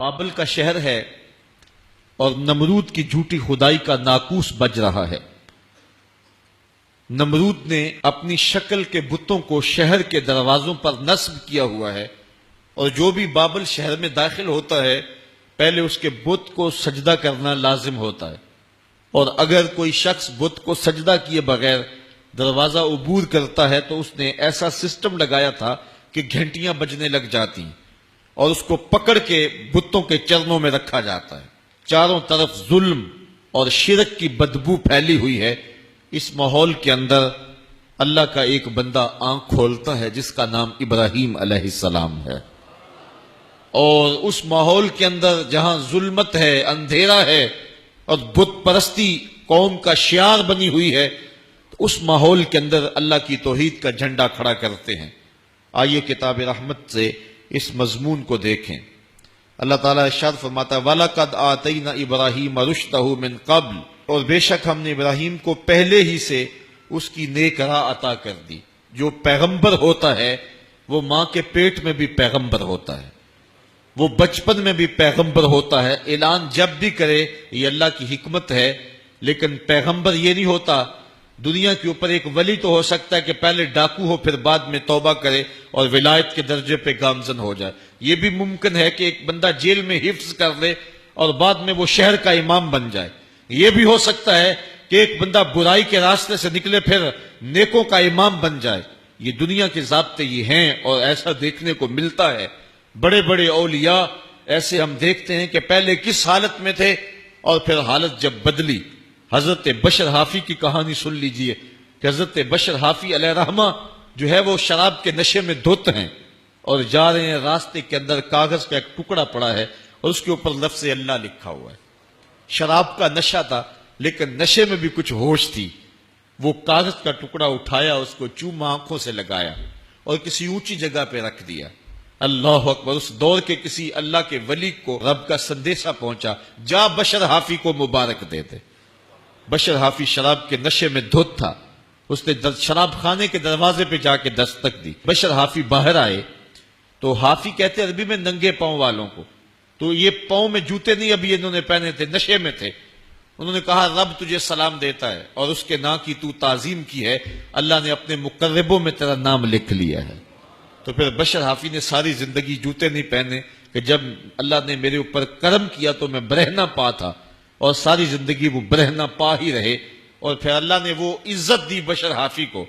بابل کا شہر ہے اور نمرود کی جھوٹی خدائی کا ناقوس بج رہا ہے۔ نمرود نے اپنی شکل کے بتوں کو شہر کے دروازوں پر نصب کیا ہوا ہے، اور جو بھی بابل شہر میں داخل ہوتا ہے پہلے اس کے بت کو سجدہ کرنا لازم ہوتا ہے، اور اگر کوئی شخص بت کو سجدہ کیے بغیر دروازہ عبور کرتا ہے تو اس نے ایسا سسٹم لگایا تھا کہ گھنٹیاں بجنے لگ جاتی ہیں اور اس کو پکڑ کے بتوں کے چرنوں میں رکھا جاتا ہے۔ چاروں طرف ظلم اور شرک کی بدبو پھیلی ہوئی ہے۔ اس ماحول کے اندر اللہ کا ایک بندہ آنکھ کھولتا ہے جس کا نام ابراہیم علیہ السلام ہے، اور اس ماحول کے اندر جہاں ظلمت ہے، اندھیرا ہے اور بت پرستی قوم کا شعار بنی ہوئی ہے، تو اس ماحول کے اندر اللہ کی توحید کا جھنڈا کھڑا کرتے ہیں۔ آئیے کتاب رحمت سے اس مضمون کو دیکھیں۔ اللہ تعالیٰ ارشاد فرماتا ہے وَلَقَدْ آتَيْنَا إِبْرَاهِيمَ رُشْدَهُ مِنْ قَبْلُ، اور بے شک ہم نے ابراہیم کو پہلے ہی سے اس کی نیک راہ عطا کر دی۔ جو پیغمبر ہوتا ہے وہ ماں کے پیٹ میں بھی پیغمبر ہوتا ہے، وہ بچپن میں بھی پیغمبر ہوتا ہے۔ اعلان جب بھی کرے یہ اللہ کی حکمت ہے، لیکن پیغمبر یہ نہیں ہوتا۔ دنیا کے اوپر ایک ولی تو ہو سکتا ہے کہ پہلے ڈاکو ہو پھر بعد میں توبہ کرے اور ولایت کے درجے پہ گامزن ہو جائے۔ یہ بھی ممکن ہے کہ ایک بندہ جیل میں حفظ کر لے اور بعد میں وہ شہر کا امام بن جائے۔ یہ بھی ہو سکتا ہے کہ ایک بندہ برائی کے راستے سے نکلے پھر نیکوں کا امام بن جائے۔ یہ دنیا کے ضابطے یہ ہیں اور ایسا دیکھنے کو ملتا ہے۔ بڑے بڑے اولیاء ایسے ہم دیکھتے ہیں کہ پہلے کس حالت میں تھے اور پھر حالت جب بدلی۔ حضرت بشر حافی کی کہانی سن لیجئے کہ حضرت بشر حافی علیہ رحمہ جو ہے وہ شراب کے نشے میں دھت ہیں اور جا رہے ہیں، راستے کے اندر کاغذ کا ایک ٹکڑا پڑا ہے اور اس کے اوپر لفظ اللہ لکھا ہوا ہے۔ شراب کا نشہ تھا لیکن نشے میں بھی کچھ ہوش تھی۔ وہ کاغذ کا ٹکڑا اٹھایا، اس کو چوما آنکھوں سے لگایا اور کسی اونچی جگہ پہ رکھ دیا۔ اللہ اکبر! اس دور کے کسی اللہ کے ولی کو رب کا سندیشہ پہنچا، جا بشر حافی کو مبارک دے دے۔ بشر حافی شراب کے نشے میں دھت تھا، اس نے شراب خانے کے دروازے پہ جا کے دستک دی۔ بشر حافی باہر آئے تو حافی کہتے عربی میں ننگے پاؤں والوں کو، تو یہ پاؤں میں جوتے نہیں ابھی انہوں نے پہنے تھے، نشے میں تھے۔ انہوں نے کہا رب تجھے سلام دیتا ہے اور اس کے نا کی تو تعظیم کی ہے، اللہ نے اپنے مقربوں میں تیرا نام لکھ لیا ہے۔ تو پھر بشر حافی نے ساری زندگی جوتے نہیں پہنے کہ جب اللہ نے میرے اوپر کرم کیا تو میں برہنہ پا تھا، اور ساری زندگی وہ برہنہ پا ہی رہے۔ اور پھر اللہ نے وہ عزت دی بشر حافی کو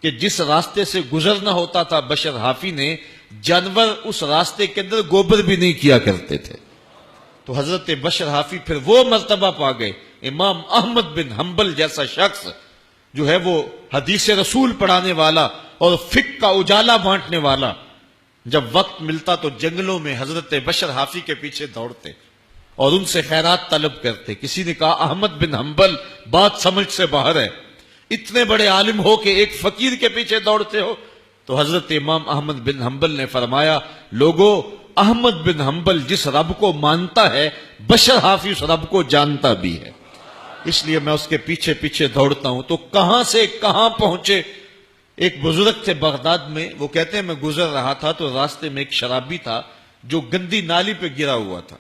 کہ جس راستے سے گزرنا ہوتا تھا بشر حافی نے، جانور اس راستے کے اندر گوبر بھی نہیں کیا کرتے تھے۔ تو حضرت بشر حافی پھر وہ مرتبہ پا گئے۔ امام احمد بن حنبل جیسا شخص جو ہے وہ حدیث رسول پڑھانے والا اور فقہ کا اجالا بانٹنے والا، جب وقت ملتا تو جنگلوں میں حضرت بشر حافی کے پیچھے دوڑتے اور ان سے خیرات طلب کرتے۔ کسی نے کہا احمد بن حنبل بات سمجھ سے باہر ہے، اتنے بڑے عالم ہو کہ ایک فقیر کے پیچھے دوڑتے ہو؟ تو حضرت امام احمد بن حنبل نے فرمایا لوگو، احمد بن حنبل جس رب کو مانتا ہے بشر حافی اس رب کو جانتا بھی ہے، اس لیے میں اس کے پیچھے پیچھے دوڑتا ہوں۔ تو کہاں سے کہاں پہنچے۔ ایک بزرگ تھے بغداد میں، وہ کہتے ہیں میں گزر رہا تھا تو راستے میں ایک شرابی تھا جو گندی نالی پہ گرا ہوا تھا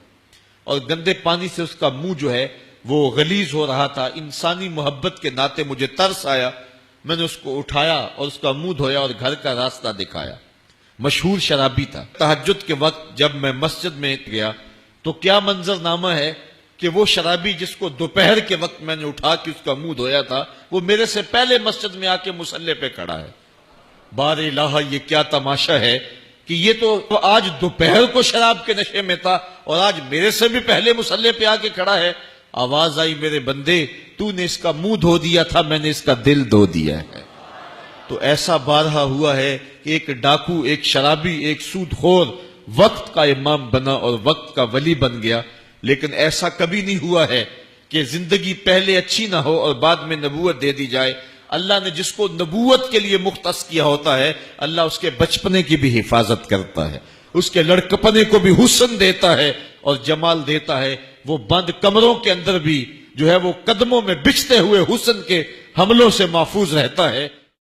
اور گندے پانی سے اس کا منہ جو ہے وہ غلیظ ہو رہا تھا۔ انسانی محبت کے ناطے مجھے ترس آیا، میں نے اس کو اٹھایا اور اس کا منہ دھویا اور گھر کا راستہ دکھایا۔ مشہور شرابی تھا۔ تہجد کے وقت جب میں مسجد میں گیا تو کیا منظر نامہ ہے کہ وہ شرابی جس کو دوپہر کے وقت میں نے اٹھا کے اس کا منہ دھویا تھا، وہ میرے سے پہلے مسجد میں آ کے مصلی پہ کھڑا ہے۔ بار الہ، یہ کیا تماشا ہے کہ یہ تو آج دوپہر کو شراب کے نشے میں تھا اور آج میرے سے بھی پہلے مصلی پہ آ کے کھڑا ہے۔ آواز آئی میرے بندے، تو نے اس کا منہ دھو دیا تھا، میں نے اس کا دل دھو دیا ہے۔ تو ایسا بارہا ہوا ہے کہ ایک ڈاکو، ایک شرابی، ایک سود خور وقت کا امام بنا اور وقت کا ولی بن گیا، لیکن ایسا کبھی نہیں ہوا ہے کہ زندگی پہلے اچھی نہ ہو اور بعد میں نبوت دے دی جائے۔ اللہ نے جس کو نبوت کے لیے مختص کیا ہوتا ہے، اللہ اس کے بچپنے کی بھی حفاظت کرتا ہے، اس کے لڑکپنے کو بھی حسن دیتا ہے اور جمال دیتا ہے۔ وہ بند کمروں کے اندر بھی جو ہے وہ قدموں میں بچھتے ہوئے حسن کے حملوں سے محفوظ رہتا ہے۔